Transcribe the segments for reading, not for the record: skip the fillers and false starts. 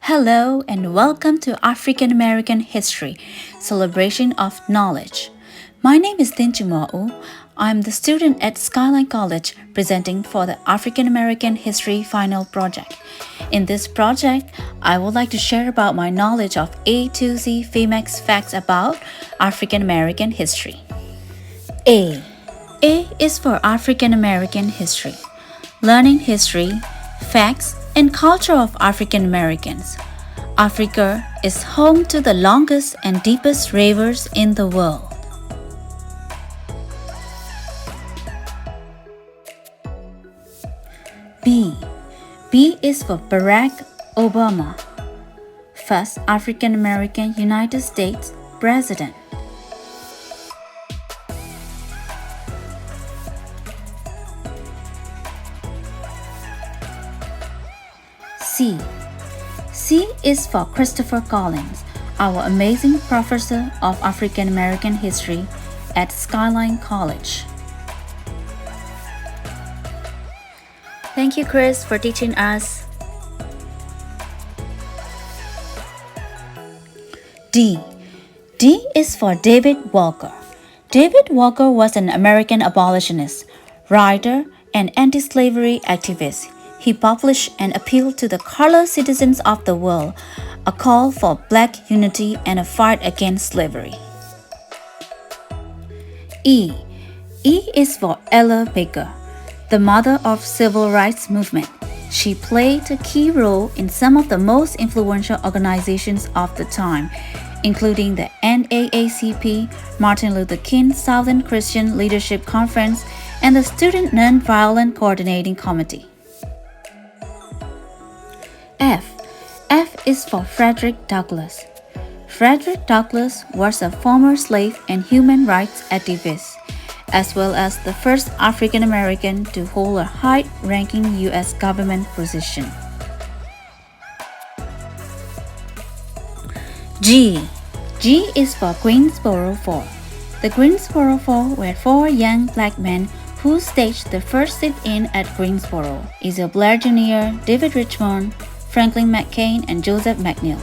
Hello and welcome to African American History, Celebration of Knowledge. My name is Tinchuma'u. I'm the student at Skyline College presenting for the African American History Final Project. In this project, I would like to share about my knowledge of A to Z FEMEX facts about African American history. A. A is for African American history. Learning history, facts, and culture of African Americans. Africa is home to the longest and deepest rivers in the world. B. B is for Barack Obama, first African American United States President. C. C is for Christopher Collins, our amazing professor of African American history at Skyline College. Thank you, Chris, for teaching us. D. D is for David Walker. David Walker was an American abolitionist, writer, and anti-slavery activist. He published an appeal to the colored citizens of the world, a call for black unity and a fight against slavery. E. E is for Ella Baker, the mother of civil rights movement. She played a key role in some of the most influential organizations of the time, including the NAACP, Martin Luther King Southern Christian Leadership Conference, and the Student Nonviolent Coordinating Committee. F. F is for Frederick Douglass. Frederick Douglass was a former slave and human rights activist, as well as the first African American to hold a high-ranking U.S. government position. G. G is for Greensboro Four. The Greensboro Four were four young black men who staged the first sit-in at Greensboro. Isaiah Blair Jr., David Richmond, Franklin McCain, and Joseph McNeil.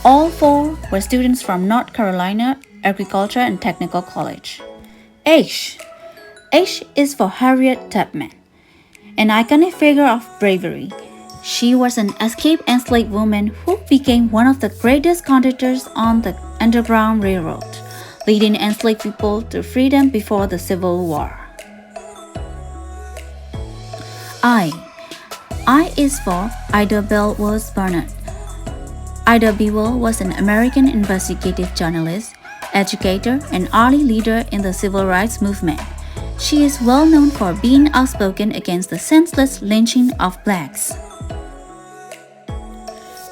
All four were students from North Carolina Agriculture and Technical College. H. H is for Harriet Tubman, an iconic figure of bravery. She was an escaped enslaved woman who became one of the greatest conductors on the Underground Railroad, leading enslaved people to freedom before the Civil War. I. I is for Ida Bellworth Barnett. Ida Bewell was an American investigative journalist, educator, and early leader in the civil rights movement. She is well known for being outspoken against the senseless lynching of blacks.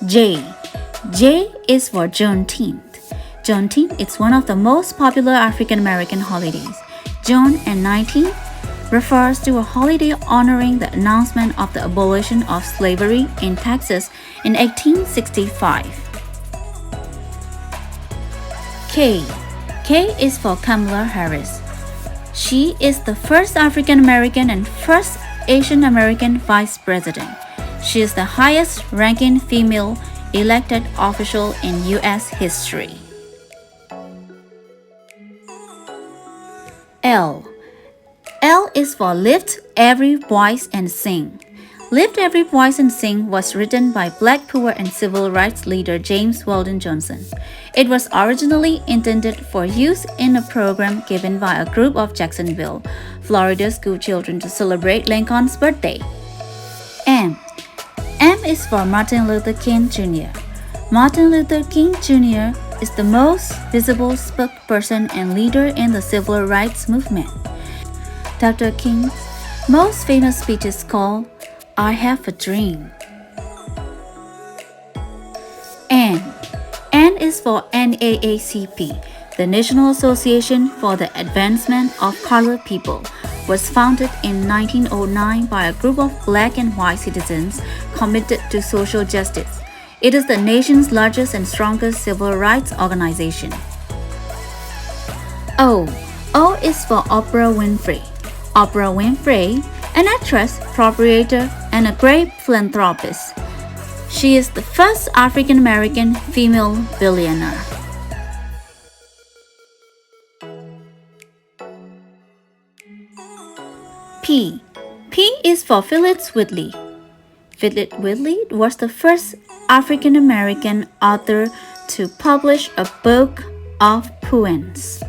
J. J is for JUNETEENTH. JUNETEENTH is one of the most popular African American holidays. June and 19 refers to a holiday honoring the announcement of the abolition of slavery in Texas in 1865. K. K is for Kamala Harris. She is the first African American and first Asian American vice president. She is the highest-ranking female elected official in U.S. history. L. L is for Lift Every Voice and Sing. Lift Every Voice and Sing was written by Black poet and civil rights leader James Weldon Johnson. It was originally intended for use in a program given by a group of Jacksonville, Florida school children to celebrate Lincoln's birthday. M. M is for Martin Luther King Jr. Martin Luther King Jr. is the most visible spokesperson and leader in the civil rights movement. Dr. King's most famous speech is called I Have a Dream. N. N is for NAACP, the National Association for the Advancement of Colored People, was founded in 1909 by a group of black and white citizens committed to social justice. It is the nation's largest and strongest civil rights organization. O. O is for Oprah Winfrey. Oprah Winfrey, an actress, proprietor, and a great philanthropist, She is the first African American female billionaire. P. P is for Phillis Wheatley. Phillis Wheatley was the first African American author to publish a book of poems.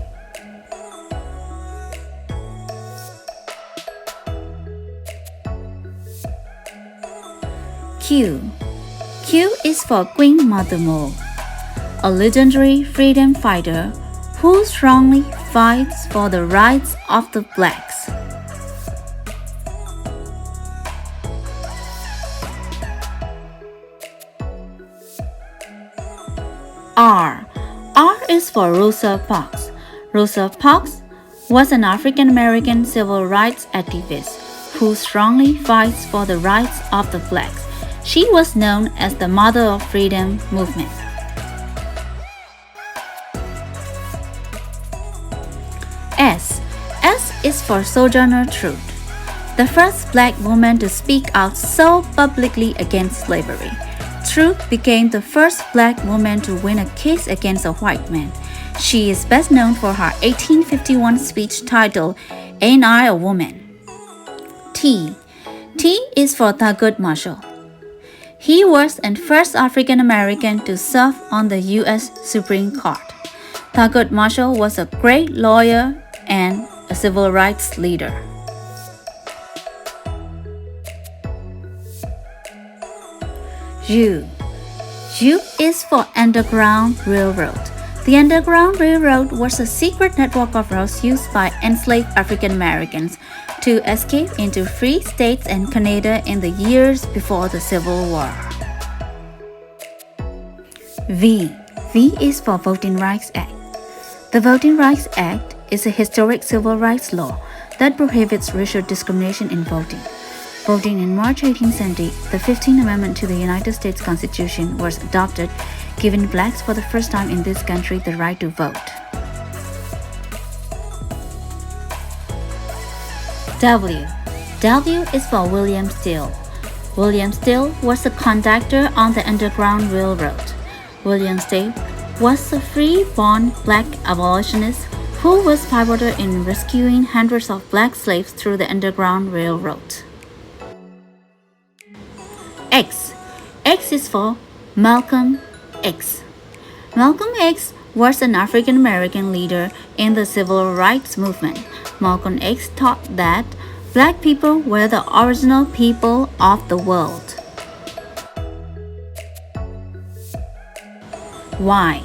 Q. Q is for Queen Mother Moore, a legendary freedom fighter who strongly fights for the rights of the blacks. R. R is for Rosa Parks. Rosa Parks was an African American civil rights activist who strongly fights for the rights of the blacks. She was known as the Mother of Freedom movement. S. S is for Sojourner Truth, the first black woman to speak out so publicly against slavery. Truth became the first black woman to win a case against a white man. She is best known for her 1851 speech titled, "Ain't I a Woman?" T. T is for Thurgood Marshall. He was the first African American to serve on the U.S. Supreme Court. Thurgood Marshall was a great lawyer and a civil rights leader. U. U is for Underground Railroad. The Underground Railroad was a secret network of routes used by enslaved African Americans to escape into free states and Canada in the years before the Civil War. V. V is for Voting Rights Act. The Voting Rights Act is a historic civil rights law that prohibits racial discrimination in voting. Voting in March 1870, the 15th Amendment to the United States Constitution was adopted, giving blacks for the first time in this country the right to vote. W. W is for William Steele. William Steele was a conductor on the Underground Railroad. William Steele was a free-born black abolitionist who was pivotal in rescuing hundreds of black slaves through the Underground Railroad. X. X is for Malcolm X. Malcolm X was an African American leader in the civil rights movement. Malcolm X taught that black people were the original people of the world. Y.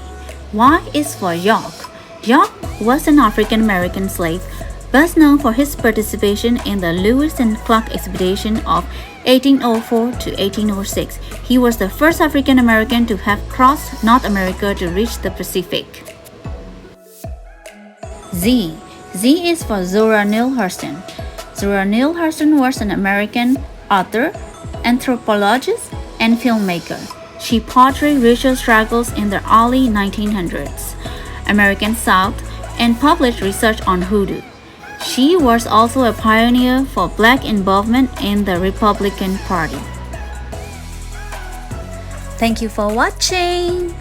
Y is for York. York was an African American slave, best known for his participation in the Lewis and Clark expedition of 1804 to 1806. He was the first African American to have crossed North America to reach the Pacific. Z. Z is for Zora Neale Hurston. Zora Neale Hurston was an American author, anthropologist, and filmmaker. She portrayed racial struggles in the early 1900s American South and published research on hoodoo. She was also a pioneer for black involvement in the Republican Party. Thank you for watching.